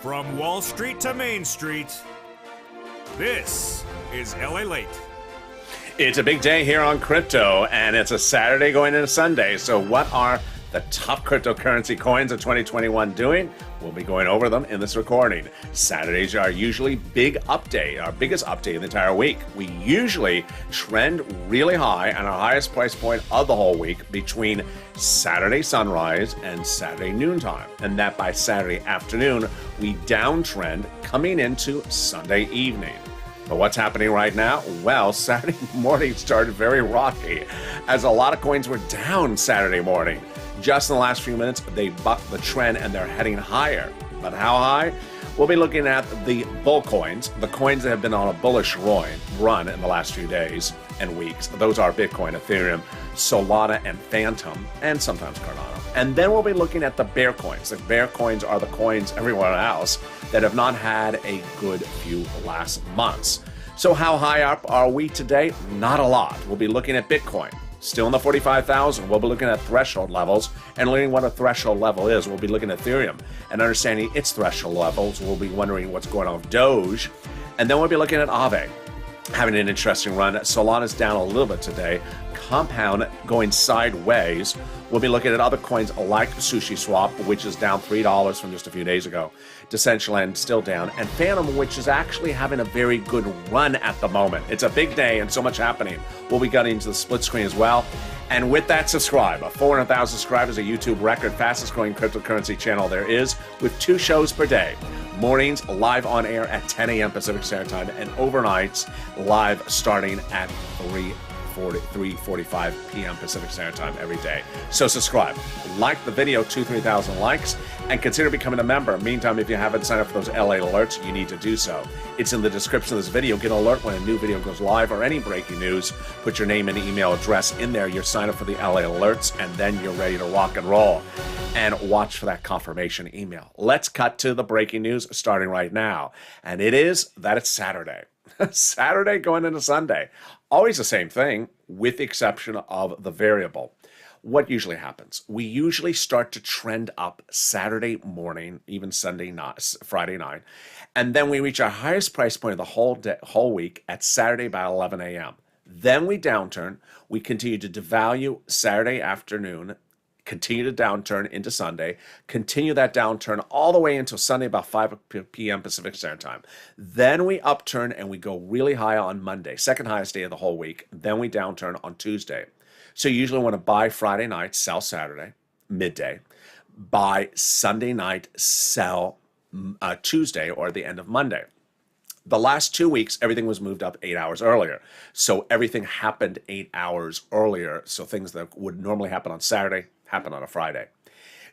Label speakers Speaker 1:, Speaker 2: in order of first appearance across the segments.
Speaker 1: From Wall Street to Main Street, this is LALATE.
Speaker 2: It's a big day here on crypto, and it's a Saturday going into Sunday. So what are the top cryptocurrency coins of 2021 doing? We'll be going over them in this recording. Saturdays are usually big update, our biggest update in the entire week. We usually trend really high on our highest price point of the whole week between Saturday sunrise and Saturday noontime. And that by Saturday afternoon, we downtrend coming into Sunday evening. But what's happening right now? Well, Saturday morning started very rocky as a lot of coins were down Saturday morning. Just in the last few minutes, they bucked the trend and they're heading higher. But how high? We'll be looking at the bull coins, the coins that have been on a bullish run in the last few days and weeks. Those are Bitcoin, Ethereum, Solana, and Phantom, and sometimes Cardano. And then we'll be looking at the bear coins. The bear coins are the coins everywhere else that have not had a good few last months. So how high up are we today? Not a lot. We'll be looking at Bitcoin. Still in the 45,000. We'll be looking at threshold levels and learning what a threshold level is. We'll be looking at Ethereum and understanding its threshold levels. We'll be wondering what's going on with Doge. And then we'll be looking at Aave, having an interesting run. Solana's down a little bit today. Compound going sideways. We'll be looking at other coins like SushiSwap, which is down $3 from just a few days ago. Decentraland still down. And Phantom, which is actually having a very good run at the moment. It's a big day and so much happening. We'll be getting into the split screen as well. And with that, subscribe. 400,000 subscribers, a YouTube record, fastest growing cryptocurrency channel there is, with 2 shows per day. Mornings live on air at 10 a.m. Pacific Standard Time, and overnights live starting at 3:45 p.m. Pacific Standard Time every day. So subscribe, like the video, 2,000-3,000 likes, and consider becoming a member. Meantime, if you haven't signed up for those LA alerts, you need to do so. It's in the description of this video. Get an alert when a new video goes live or any breaking news. Put your name and email address in there. You're signed up for the LA alerts, and then you're ready to rock and roll. And watch for that confirmation email. Let's cut to the breaking news starting right now. And it is that it's Saturday. Saturday going into Sunday. Always the same thing, with the exception of the variable. What usually happens? We usually start to trend up Saturday morning, even Sunday night, Friday night, and then we reach our highest price point of the whole week at Saturday by 11 a.m. Then we downturn. We continue to devalue Saturday afternoon, continue to downturn into Sunday, continue that downturn all the way until Sunday about 5 p.m. Pacific Standard Time. Then we upturn and we go really high on Monday, second highest day of the whole week. Then we downturn on Tuesday. So you usually want to buy Friday night, sell Saturday, midday. Buy Sunday night, sell Tuesday or the end of Monday. The last 2 weeks, everything was moved up 8 hours earlier. So everything happened 8 hours earlier. So things that would normally happen on Saturday happen on a Friday.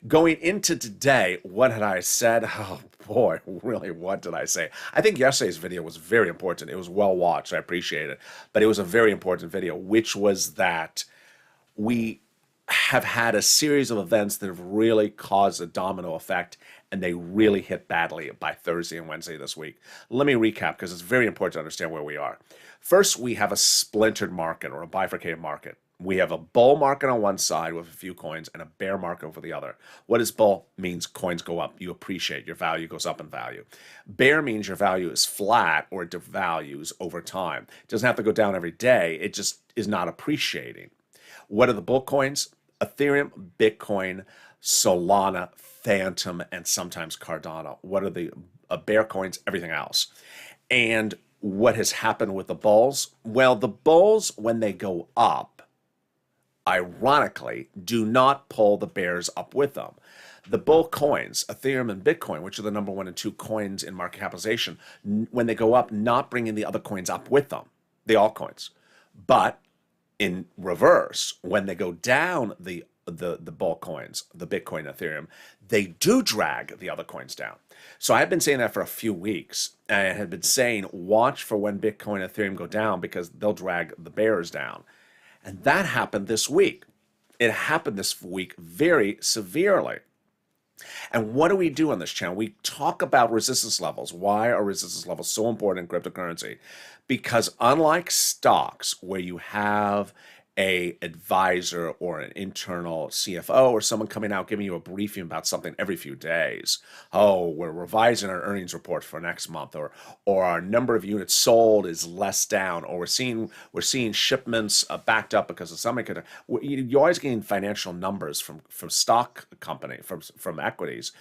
Speaker 2: Going into today, what had I said? Oh boy, really, what did I say? I think yesterday's video was very important. It was well watched. I appreciate it. But it was a very important video, which was that we have had a series of events that have really caused a domino effect, and they really hit badly by Thursday and Wednesday this week. Let me recap, because it's very important to understand where we are. First, we have a splintered market, or a bifurcated market. We have a bull market on one side with a few coins and a bear market over the other. What is bull? Means coins go up. You appreciate. Your value goes up in value. Bear means your value is flat or it devalues over time. It doesn't have to go down every day. It just is not appreciating. What are the bull coins? Ethereum, Bitcoin, Solana, Phantom, and sometimes Cardano. What are the bear coins? Everything else. And what has happened with the bulls? Well, the bulls, when they go up, ironically, do not pull the bears up with them. The bull coins, Ethereum and Bitcoin, which are the number 1 and 2 coins in market capitalization, when they go up, not bringing the other coins up with them, the altcoins. But in reverse, when they go down, the bull coins, the Bitcoin, Ethereum, they do drag the other coins down. So I've been saying that for a few weeks. I had been saying, watch for when Bitcoin, Ethereum go down, because they'll drag the bears down. And that happened this week. It happened this week very severely. And what do we do on this channel? We talk about resistance levels. Why are resistance levels so important in cryptocurrency? Because unlike stocks, where you have a advisor or an internal CFO or someone coming out giving you a briefing about something every few days. Oh, we're revising our earnings report for next month, or our number of units sold is less down, or we're seeing shipments backed up because of something. You're always getting financial numbers from stock company, from equities.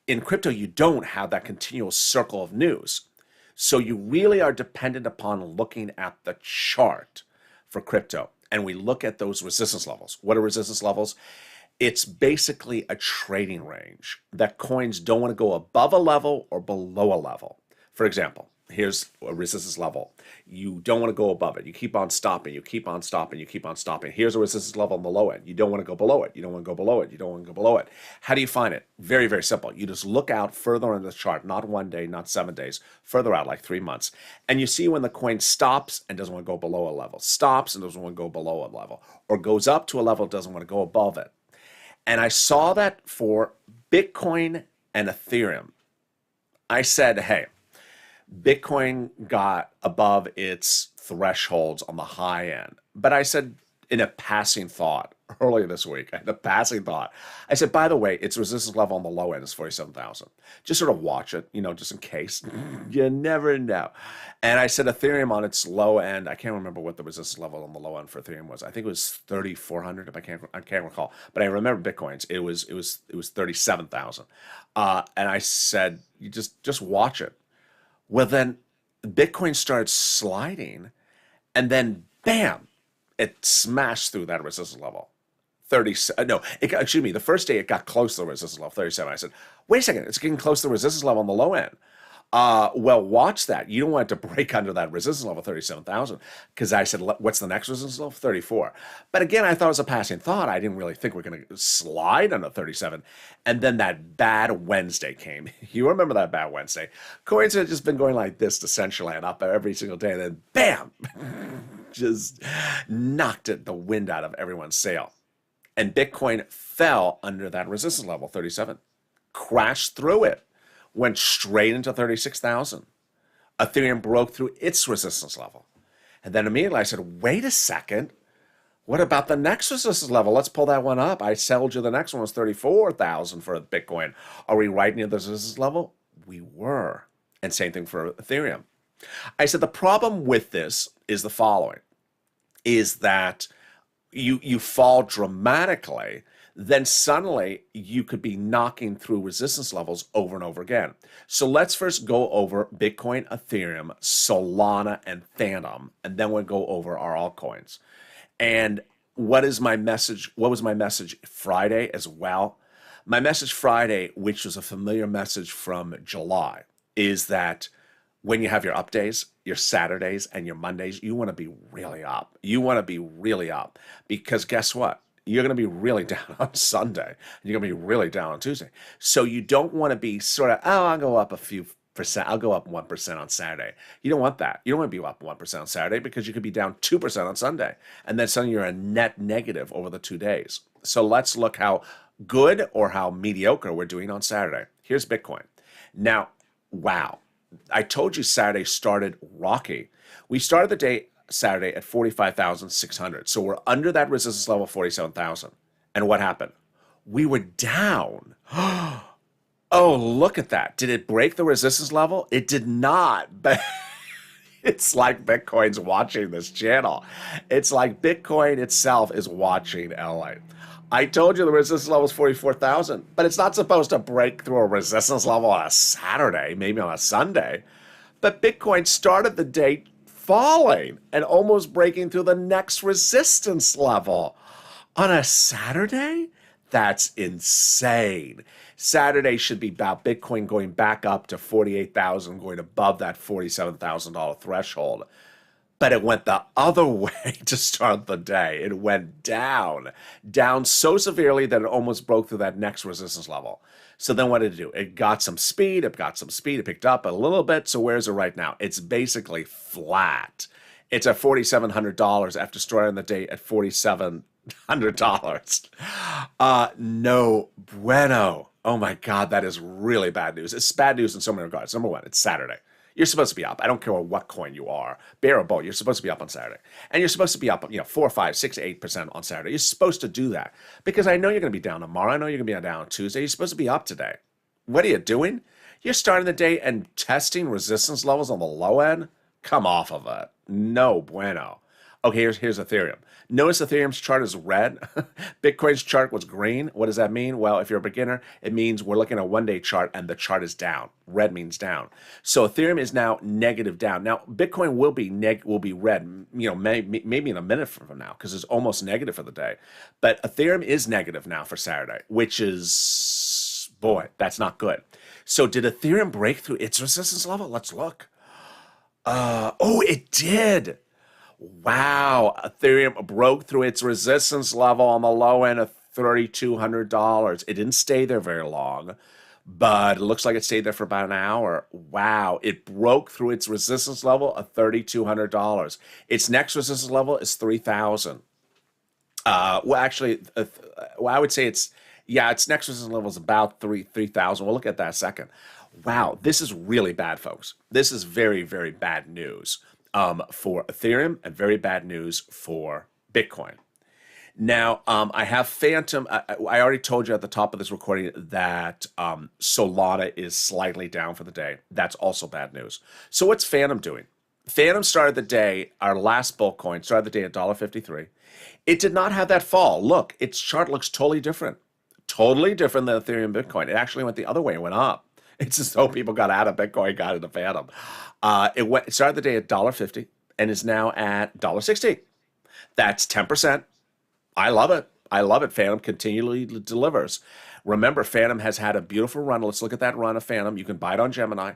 Speaker 2: In crypto, you don't have that continual circle of news. So you really are dependent upon looking at the chart for crypto. And we look at those resistance levels. What are resistance levels? It's basically a trading range that coins don't want to go above a level or below a level. For example, here's a resistance level. You don't want to go above it. You keep on stopping. You keep on stopping. You keep on stopping. Here's a resistance level on the low end. You don't want to go below it. You don't want to go below it. You don't want to go below it. How do you find it? Very, very simple. You just look out further on the chart, not 1 day, not 7 days, further out, like 3 months. And you see when the coin stops and doesn't want to go below a level, stops and doesn't want to go below a level, or goes up to a level, doesn't want to go above it. And I saw that for Bitcoin and Ethereum. I said, hey, Bitcoin got above its thresholds on the high end. But I said, in a passing thought, earlier this week, I had a passing thought. I said, by the way, its resistance level on the low end is 47,000. Just sort of watch it, just in case. You never know. And I said Ethereum on its low end, I can't remember what the resistance level on the low end for Ethereum was. I think it was 3,400, if I can't recall. But I remember Bitcoin's. It was 37,000. And I said, you just watch it. Well, then Bitcoin started sliding, and then bam, it smashed through that resistance level. The first day it got close to the resistance level, 37. I said, wait a second, it's getting close to the resistance level on the low end. Well, watch that. You don't want it to break under that resistance level, 37,000, because I said, what's the next resistance level? 34. But again, I thought it was a passing thought. I didn't really think we're going to slide under 37. And then that bad Wednesday came. You remember that bad Wednesday? Coins had just been going like this to Centraland up every single day, and then bam, just knocked the wind out of everyone's sail. And Bitcoin fell under that resistance level, 37, crashed through it. Went straight into 36,000. Ethereum broke through its resistance level. And then immediately I said, wait a second. What about the next resistance level? Let's pull that one up. I sold you the next one was 34,000 for Bitcoin. Are we right near the resistance level? We were. And same thing for Ethereum. I said the problem with this is the following, is that you fall dramatically, then suddenly you could be knocking through resistance levels over and over again. So let's first go over Bitcoin, Ethereum, Solana, and Phantom, and then we'll go over our altcoins. And what is my message? What was my message Friday as well? My message Friday, which was a familiar message from July, is that when you have your up days, your Saturdays, and your Mondays, you want to be really up. You want to be really up, because guess what? You're going to be really down on Sunday, and you're going to be really down on Tuesday. So you don't want to be sort of, I'll go up a few percent. I'll go up 1% on Saturday. You don't want that. You don't want to be up 1% on Saturday, because you could be down 2% on Sunday. And then suddenly you're a net negative over the 2 days. So let's look how good or how mediocre we're doing on Saturday. Here's Bitcoin. Now, wow. I told you Saturday started rocky. We started the day Saturday at 45,600. So we're under that resistance level, 47,000. And what happened? We were down. Oh, look at that. Did it break the resistance level? It did not. But it's like Bitcoin's watching this channel. It's like Bitcoin itself is watching LA. I told you the resistance level is 44,000, but it's not supposed to break through a resistance level on a Saturday, maybe on a Sunday. But Bitcoin started the day falling and almost breaking through the next resistance level on a Saturday? That's insane. Saturday should be about Bitcoin going back up to 48,000, going above that $47,000 threshold. But it went the other way to start the day. It went down so severely that it almost broke through that next resistance level. So then what did it do? It got some speed. It picked up a little bit. So where is it right now? It's basically flat. It's at $4,700 after starting the day at $4,700. No bueno. Oh my God, that is really bad news. It's bad news in so many regards. Number one, it's Saturday. You're supposed to be up. I don't care what coin you are, bear or bull. You're supposed to be up on Saturday, and you're supposed to be up, 4, 5, 6, 8% on Saturday. You're supposed to do that because I know you're going to be down tomorrow. I know you're going to be down on Tuesday. You're supposed to be up today. What are you doing? You're starting the day and testing resistance levels on the low end. Come off of it. No bueno. Okay, here's Ethereum. Notice Ethereum's chart is red. Bitcoin's chart was green. What does that mean? Well, if you're a beginner, it means we're looking at a one-day chart and the chart is down. Red means down. So Ethereum is now negative down. Now Bitcoin will be red, maybe in a minute from now because it's almost negative for the day. But Ethereum is negative now for Saturday, which is, boy, that's not good. So did Ethereum break through its resistance level? Let's look. Oh, it did. Wow, Ethereum broke through its resistance level on the low end of $3,200. It didn't stay there very long, but it looks like it stayed there for about an hour. Wow, it broke through its resistance level of $3,200. Its next resistance level is $3,000. I would say its next resistance level is about 3,000. We'll look at that in a second. Wow, this is really bad, folks. This is very, very bad news. For Ethereum and very bad news for Bitcoin. Now, I have Phantom. I already told you at the top of this recording that Solana is slightly down for the day. That's also bad news. So what's Phantom doing? Phantom started the day, our last bull coin, started the day at $1.53. It did not have that fall. Look, its chart looks totally different. Totally different than Ethereum Bitcoin. It actually went the other way. It went up. It's as though people got out of Bitcoin, got into Phantom. It started the day at $1.50 and is now at $1.60. That's 10%. I love it. I love it. Phantom continually delivers. Remember, Phantom has had a beautiful run. Let's look at that run of Phantom. You can buy it on Gemini.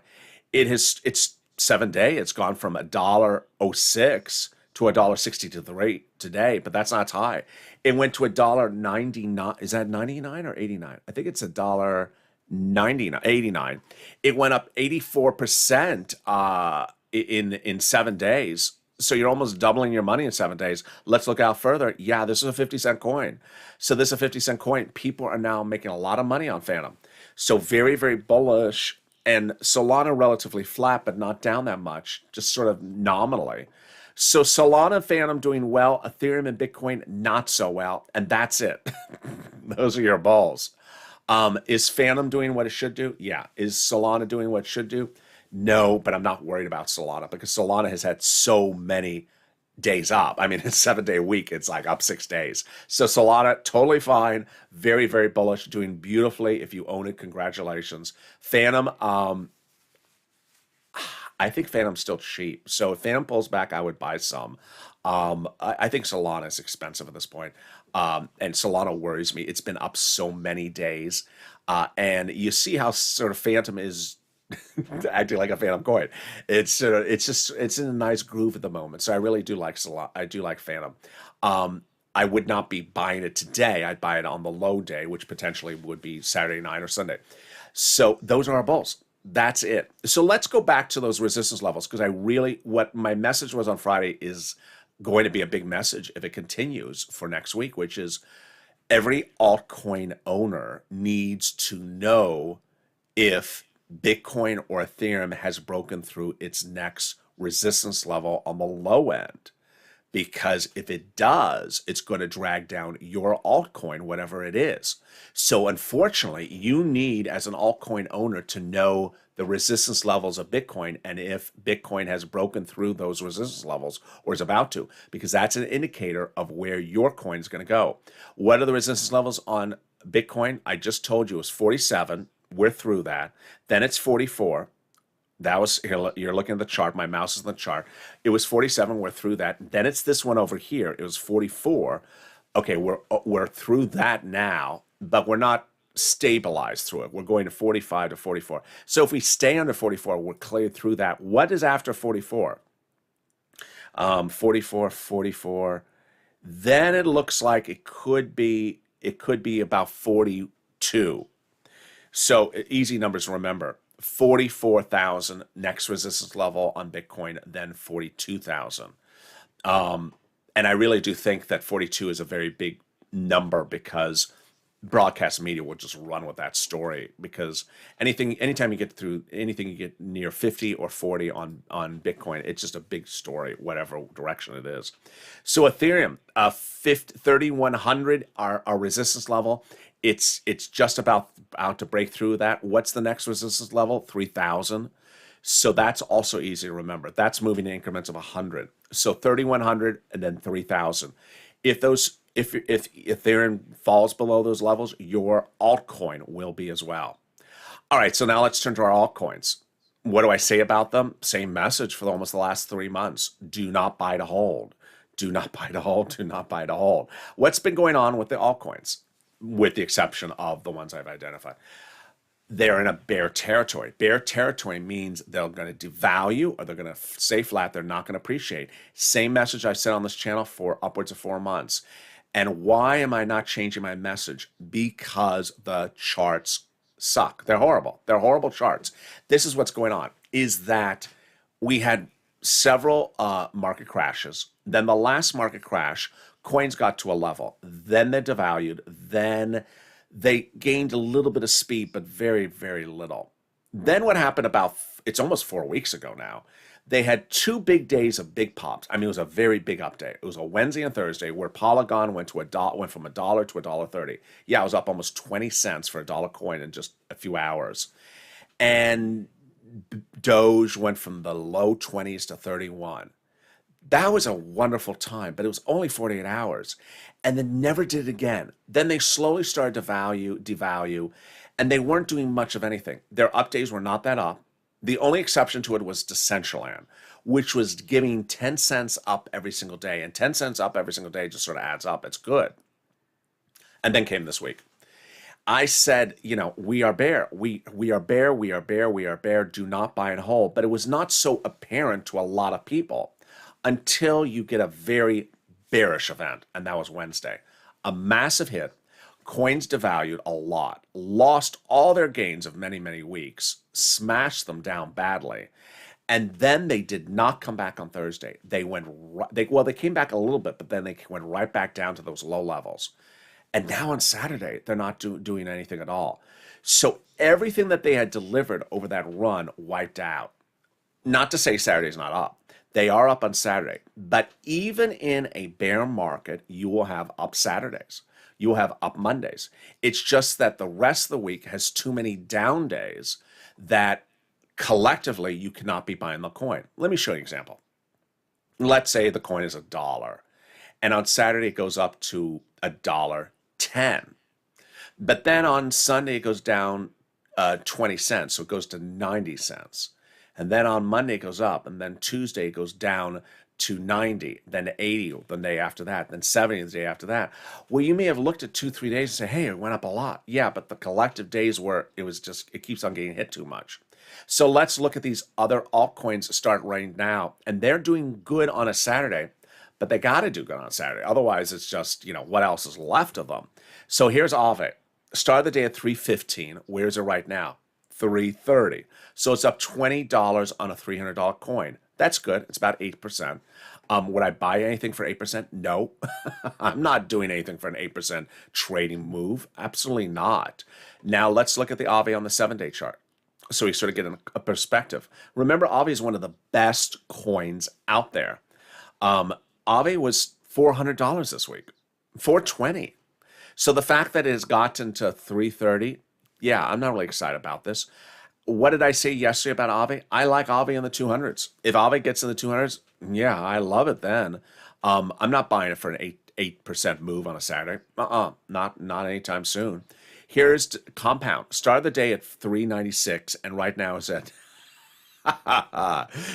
Speaker 2: It's 7 day. It's gone from $1.06 to $1.63 today, but that's not its high. It went to $1.99. Is that 99 or 89? I think it's $1.89. It went up 84% in 7 days. So you're almost doubling your money in 7 days. Let's look out further. Yeah, this is a 50-cent coin. So this is a 50-cent coin. People are now making a lot of money on Phantom. So very, very bullish. And Solana relatively flat, but not down that much, just sort of nominally. So Solana and Phantom doing well, Ethereum and Bitcoin not so well, and that's it. Those are your bulls. Is Phantom doing what it should do? Yeah. Is Solana doing what it should do? No, but I'm not worried about Solana because Solana has had so many days up. I mean, it's a 7 day week. It's like up 6 days. So Solana, totally fine. Very, very bullish. Doing beautifully. If you own it, congratulations. Phantom, I think Phantom's still cheap. So if Phantom pulls back, I would buy some. I think Solana is expensive at this point. And Solana worries me. It's been up so many days. And you see how sort of Phantom is acting like a Phantom coin. It's in a nice groove at the moment. So I really do like Solana. I do like Phantom. I would not be buying it today. I'd buy it on the low day, which potentially would be Saturday night or Sunday. So those are our bulls. That's it. So let's go back to those resistance levels because what my message was on Friday is going to be a big message if it continues for next week, which is every altcoin owner needs to know if Bitcoin or Ethereum has broken through its next resistance level on the low end. Because if it does, it's going to drag down your altcoin, whatever it is. So unfortunately, you need, as an altcoin owner, to know the resistance levels of Bitcoin and if Bitcoin has broken through those resistance levels or is about to, because that's an indicator of where your coin is going to go. What are the resistance levels on Bitcoin? I just told you it was 47. We're through that. Then it's 44. That was, here, you're looking at the chart. My mouse is in the chart. It was 47. We're through that. Then it's this one over here. It was 44. Okay, we're through that now, but we're not stabilized through it. We're going to 45 to 44. So if we stay under 44, we're cleared through that. What is after 44? 44. Then it looks like it could be about 42. So easy numbers to remember. 44,000 next resistance level on Bitcoin, then 42,000. And I really do think that 42 is a very big number because broadcast media will just run with that story, because anytime you get near 50 or 40 on Bitcoin, it's just a big story, whatever direction it is. So Ethereum, 3,100, our resistance level. It's just about to break through that. What's the next resistance level? 3,000. So that's also easy to remember. That's moving in increments of 100. So 3,100 and then 3,000. If Ethereum falls below those levels, your altcoin will be as well. All right, so now let's turn to our altcoins. What do I say about them? Same message for almost the last 3 months. Do not buy to hold. Do not buy to hold. Do not buy to hold. What's been going on with the altcoins, with the exception of the ones I've identified? They're in a bear territory. Bear territory means they're going to devalue, or they're going to stay flat. They're not going to appreciate. Same message I've said on this channel for upwards of 4 months. And why am I not changing my message? Because the charts suck. They're horrible. They're horrible charts. This is what's going on, is that we had several market crashes. Then the last market crash, coins got to a level. Then they devalued. Then they gained a little bit of speed, but very, very little. Then what happened it's almost 4 weeks ago now, they had 2 big days of big pops. I mean, it was a very big update. It was a Wednesday and Thursday where Polygon went from $1 to $1.30. Yeah, it was up almost 20 cents for a dollar coin in just a few hours. And Doge went from the low 20s to 31. That was a wonderful time, but it was only 48 hours. And then never did it again. Then they slowly started to devalue, and they weren't doing much of anything. Their updates were not that up. The only exception to it was Decentraland, which was giving 10 cents up every single day. And 10 cents up every single day just sort of adds up. It's good. And then came this week. I said, we are bear. We are bear. We are bear. We are bear. Do not buy and hold. But it was not so apparent to a lot of people until you get a very bearish event. And that was Wednesday. A massive hit. Coins devalued a lot, lost all their gains of many, many weeks, smashed them down badly. And then they did not come back on Thursday. They came back a little bit, but then they went right back down to those low levels. And now on Saturday, they're not doing anything at all. So everything that they had delivered over that run wiped out. Not to say Saturday's not up. They are up on Saturday. But even in a bear market, you will have up Saturdays. You will have up Mondays. It's just that the rest of the week has too many down days that collectively you cannot be buying the coin. Let me show you an example. Let's say the coin is $1, and on Saturday it goes up to $1.10. But then on Sunday it goes down 20 cents, so it goes to 90 cents. And then on Monday it goes up, and then Tuesday it goes down to 90, then 80 the day after that, then 70 the day after that. Well, you may have looked at 2-3 days and say, hey, it went up a lot. Yeah, but the collective days where it keeps on getting hit too much. So let's look at these other altcoins start right now, and they're doing good on a Saturday, but they got to do good on a Saturday. Otherwise, it's just, what else is left of them? So here's Aave. Started the day at 315. Where's it right now? 330. So it's up $20 on a $300 coin. That's good. It's about 8%. Would I buy anything for 8%? No. I'm not doing anything for an 8% trading move. Absolutely not. Now let's look at the Aave on the 7-day chart, so we sort of get a perspective. Remember, Aave is one of the best coins out there. Aave was $400 this week, $420. So the fact that it has gotten to 330, yeah, I'm not really excited about this. What did I say yesterday about Aave? I like Aave in the 200s. If Aave gets in the 200s, yeah, I love it then. I'm not buying it for an 8% move on a Saturday. Not anytime soon. Here's Compound. Started the day at 396, and right now is at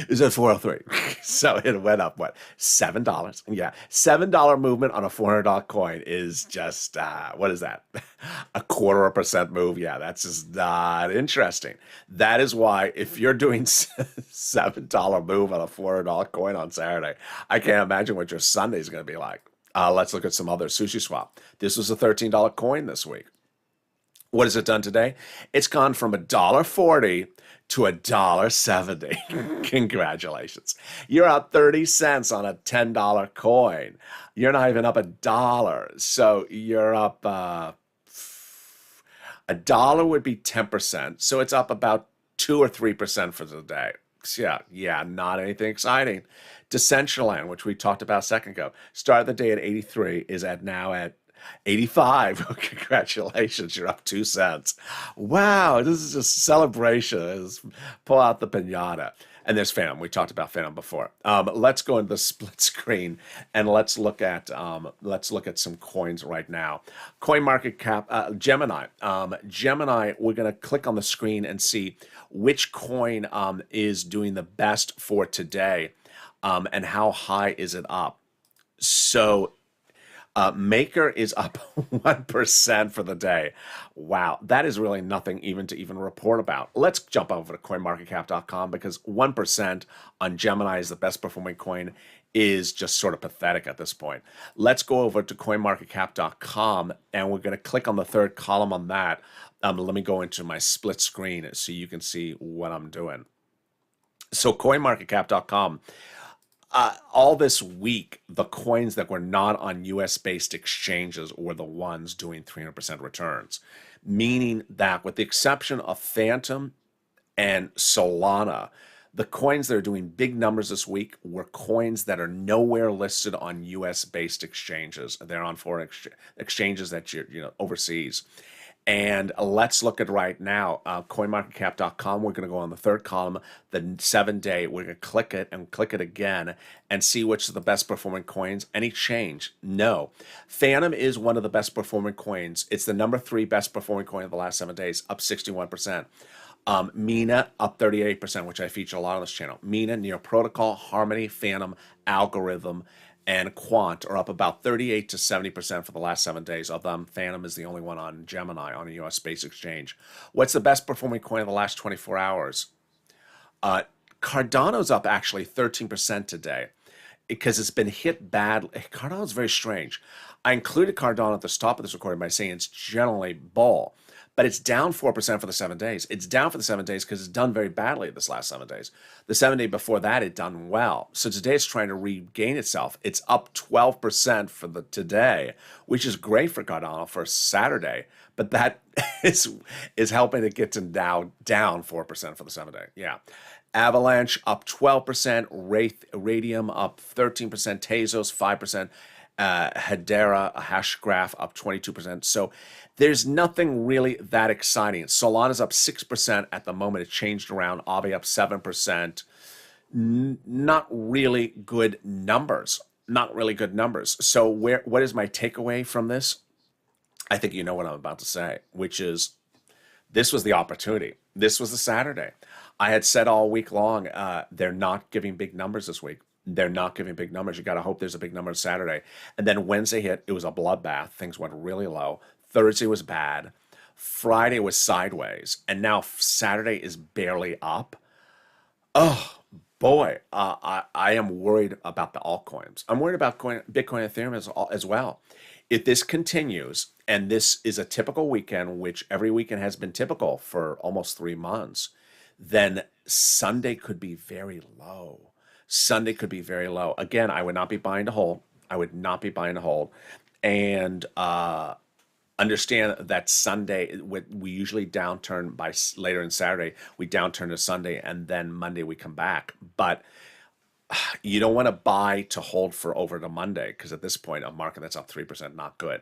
Speaker 2: is at 403. So it went up, what, $7? Yeah, $7 movement on a $400 coin is just, what is that? 0.25% move. Yeah, that's just not interesting. That is why if you're doing $7 move on a $400 coin on Saturday, I can't imagine what your Sunday is going to be like. Let's look at some other Sushi Swap. This was a $13 coin this week. What has it done today? It's gone from $1.40 to $1.70. Congratulations. You're up 30 cents on a $10 coin. You're not even up $1. So you're up A dollar would be 10%, so it's up about 2 or 3% for the day. Yeah, not anything exciting. Decentraland, which we talked about a second ago, started the day at 83, is now at 85. Congratulations, you're up 2 cents. Wow, this is just celebration. Pull out the pinata. And there's Phantom. We talked about Phantom before. Let's go into the split screen and let's look at some coins right now. Coin market cap, Gemini. Gemini. We're gonna click on the screen and see which coin is doing the best for today, and how high is it up. So Maker is up 1% for the day. Wow, that is really nothing even to report about. Let's jump over to coinmarketcap.com because 1% on Gemini is the best performing coin is just sort of pathetic at this point. Let's go over to coinmarketcap.com and we're going to click on the third column on that. Let me go into my split screen so you can see what I'm doing. So coinmarketcap.com. All this week, the coins that were not on US-based exchanges were the ones doing 300% returns, meaning that with the exception of Phantom and Solana, the coins that are doing big numbers this week were coins that are nowhere listed on US-based exchanges. They're on foreign exchanges that you're overseas. And let's look at right now, coinmarketcap.com. We're going to go on the third column, the 7-day. We're going to click it and click it again and see which are the best performing coins. Any change? No. Phantom is one of the best performing coins. It's the number 3 best performing coin of the last 7 days, up 61%. Mina up 38%, which I feature a lot on this channel. Mina, Near Protocol, Harmony, Phantom, Algorithm, and Quant are up about 38 to 70% for the last 7 days. Of them, Phantom is the only one on Gemini on a US space exchange. What's the best performing coin of the last 24 hours? Cardano's up actually 13% today because it's been hit badly. Cardano's very strange. I included Cardano at the top of this recording by saying it's generally bull, but it's down 4% for the 7 days. It's down for the 7 days because it's done very badly this last 7 days. The 7 day before that, it done well. So today it's trying to regain itself. It's up 12% for the today, which is great for Cardano for Saturday, but that is helping it get to now down 4% for the 7 day. Yeah. Avalanche up 12%, Radium up 13%, Tezos 5%, Hedera, Hashgraph up 22%. So there's nothing really that exciting. Solana's up 6% at the moment. It changed around. Aave up 7%. Not really good numbers. Not really good numbers. So what is my takeaway from this? I think you know what I'm about to say, which is this was the opportunity. This was the Saturday. I had said all week long, they're not giving big numbers this week. They're not giving big numbers. You got to hope there's a big number Saturday. And then Wednesday hit. It was a bloodbath. Things went really low. Thursday was bad. Friday was sideways. And now Saturday is barely up. Oh, boy. I am worried about the altcoins. I'm worried about Bitcoin and Ethereum as well. If this continues, and this is a typical weekend, which every weekend has been typical for almost 3 months, then Sunday could be very low. Sunday could be very low. Again, I would not be buying to hold. I would not be buying to hold. And understand that Sunday, we usually downturn by later in Saturday. We downturn to Sunday, and then Monday we come back. But you don't want to buy to hold for over to Monday because at this point, a market that's up 3%, not good.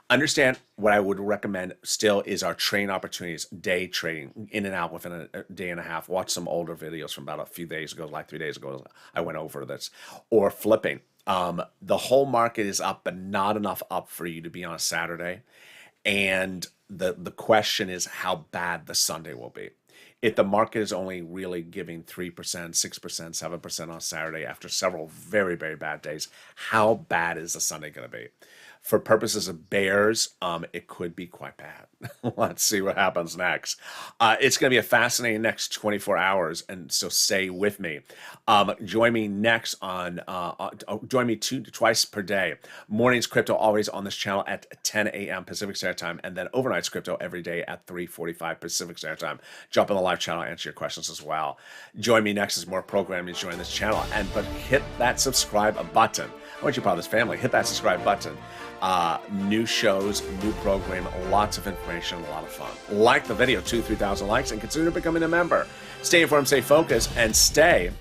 Speaker 2: Understand what I would recommend still is our trading opportunities, day trading, in and out within a day and a half. Watch some older videos from about a few days ago, like 3 days ago. I went over this. Or flipping. The whole market is up, but not enough up for you to be on a Saturday. And the question is how bad the Sunday will be. If the market is only really giving 3%, 6%, 7% on Saturday after several very, very bad days, how bad is the Sunday going to be? For purposes of bears, it could be quite bad. Let's see what happens next. It's going to be a fascinating next 24 hours, and so stay with me. Join me next on, join me twice per day. Mornings crypto always on this channel at 10 a.m. Pacific Standard Time, and then overnights crypto every day at 3:45 Pacific Standard Time. Jump on the live channel, answer your questions as well. Join me next as more programming join this channel, but hit that subscribe button. I want you part of this family. Hit that subscribe button. New shows, new program, lots of information, a lot of fun. Like the video, 2,000 to 3,000 likes, and consider becoming a member. Stay informed, stay focused, and stay